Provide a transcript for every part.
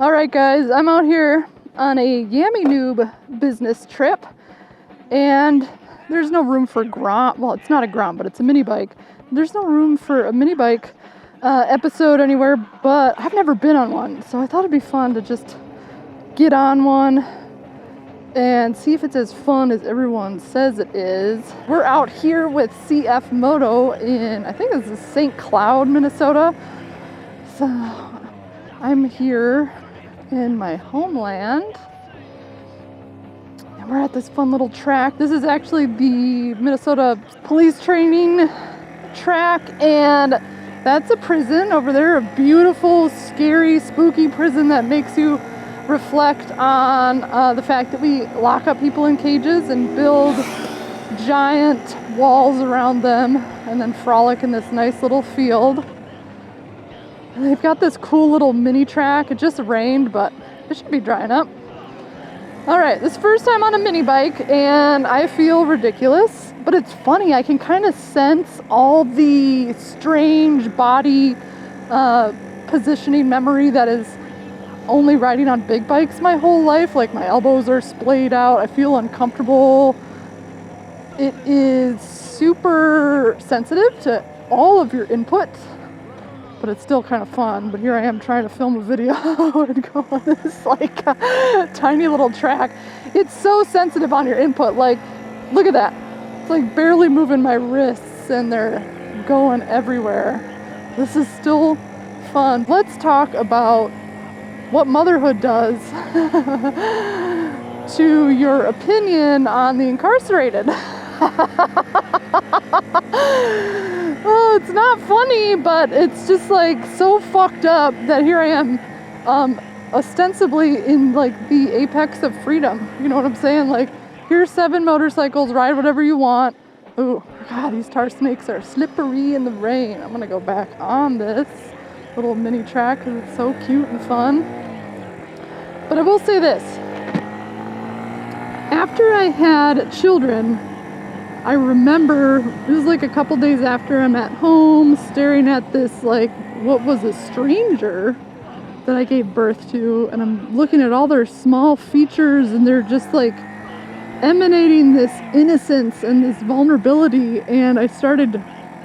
All right, guys, I'm out here on a Yammy Noob business trip, and there's no room for Grom. Well, it's not a Grom, but it's a mini bike. There's no room for a mini bike episode anywhere, but I've never been on one, so I thought it'd be fun to just get on one and see if it's as fun as everyone says it is. We're out here with CF Moto in, I think this is St. Cloud, Minnesota. So I'm here in my homeland, and we're at this fun little track. This is actually the Minnesota police training track, and that's a prison over there, a beautiful, scary, spooky prison that makes you reflect on the fact that we lock up people in cages and build giant walls around them and then frolic in this nice little field. And they've got this cool little mini track. It just rained, but it should be drying up. All right, this is the first time on a mini bike, and I feel ridiculous, but it's funny. I can kind of sense all the strange body positioning memory that is only riding on big bikes my whole life. Like, my elbows are splayed out. I feel uncomfortable. It is super sensitive to all of your input, but it's still kind of fun. But here I am trying to film a video and go on this like tiny little track. It's so sensitive on your input. Like, look at that. It's like barely moving my wrists and they're going everywhere. This is still fun. Let's talk about what motherhood does to your opinion on the incarcerated. Oh, it's not funny, but it's just like so fucked up that here I am, ostensibly in like the apex of freedom. You know what I'm saying? Like, here's 7 motorcycles, ride whatever you want. Ooh, God, these tar snakes are slippery in the rain. I'm gonna go back on this little mini track because it's so cute and fun. But I will say this. After I had children, I remember it was like a couple days after, I'm at home staring at this, like, what was a stranger that I gave birth to, and I'm looking at all their small features, and they're just like emanating this innocence and this vulnerability, and I started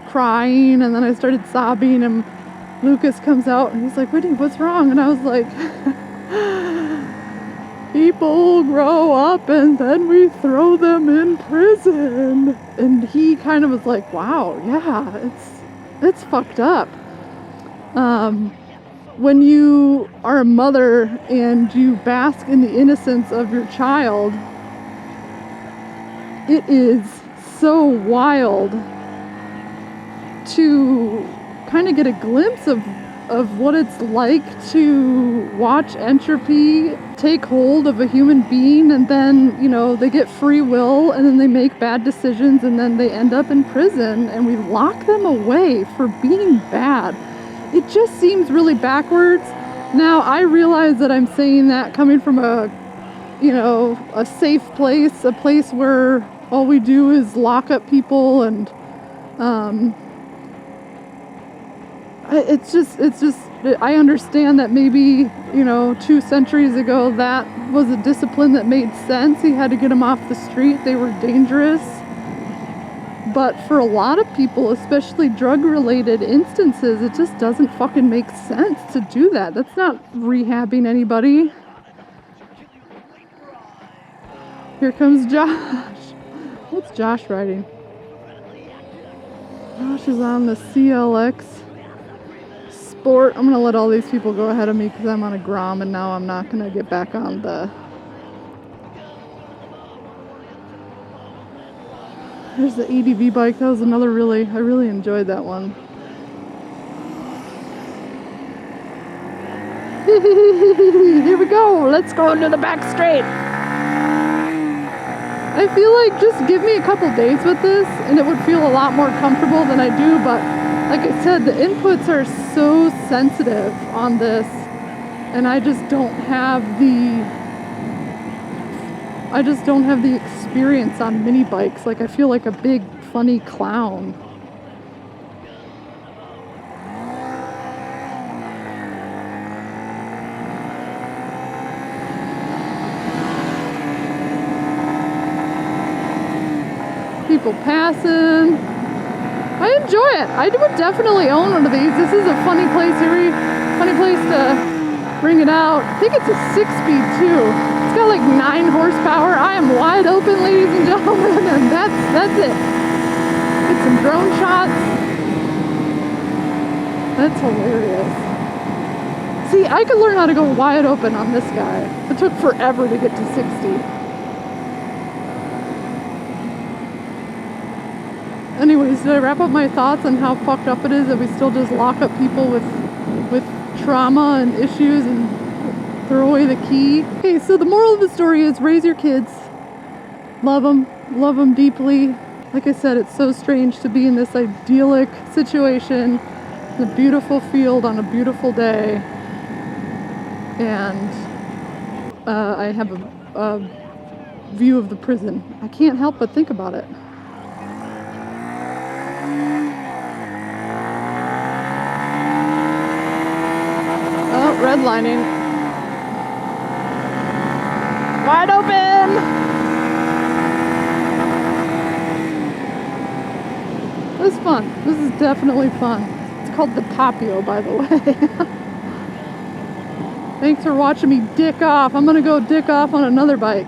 crying, and then I started sobbing, and Lucas comes out and he's like, "Whitney, what's wrong?" And I was like, people grow up and then we throw them in prison. And he kind of was like, wow, yeah, it's fucked up. When you are a mother and you bask in the innocence of your child, it is so wild to kind of get a glimpse of what it's like to watch entropy take hold of a human being, and then, you know, they get free will and then they make bad decisions and then they end up in prison and we lock them away for being bad. It just seems really backwards. Now, I realize that I'm saying that coming from a safe place, a place where all we do is lock up people, and it's just I understand that maybe, 2 centuries ago that was a discipline that made sense. He had to get them off the street. They were dangerous. But for a lot of people, especially drug-related instances, it just doesn't fucking make sense to do that. That's not rehabbing anybody. Here comes Josh. What's Josh riding? Josh is on the CLX Sport. I'm gonna let all these people go ahead of me because I'm on a Grom, and now I'm not gonna get back on the... There's the ADV bike. That was another I really enjoyed that one. Here we go. Let's go into the back straight. I feel like just give me a couple days with this and it would feel a lot more comfortable than I do, but like I said, the inputs are so sensitive on this, and I just don't have the experience on mini bikes. Like, I feel like a big funny clown. people passing. I enjoy it. I would definitely own one of these. This is a funny place to bring it out. I think it's a 6-speed too. It's got like 9 horsepower. I am wide open, ladies and gentlemen, and that's it. Get some drone shots. That's hilarious. See, I could learn how to go wide open on this guy. It took forever to get to 60. Anyways, did I wrap up my thoughts on how fucked up it is that we still just lock up people with trauma and issues and throw away the key? Okay, so the moral of the story is raise your kids. Love them deeply. Like I said, it's so strange to be in this idyllic situation, in a beautiful field on a beautiful day. And I have a view of the prison. I can't help but think about it. Oh, redlining. Wide open! This is fun. This is definitely fun. It's called the Papio, by the way. Thanks for watching me dick off. I'm gonna go dick off on another bike.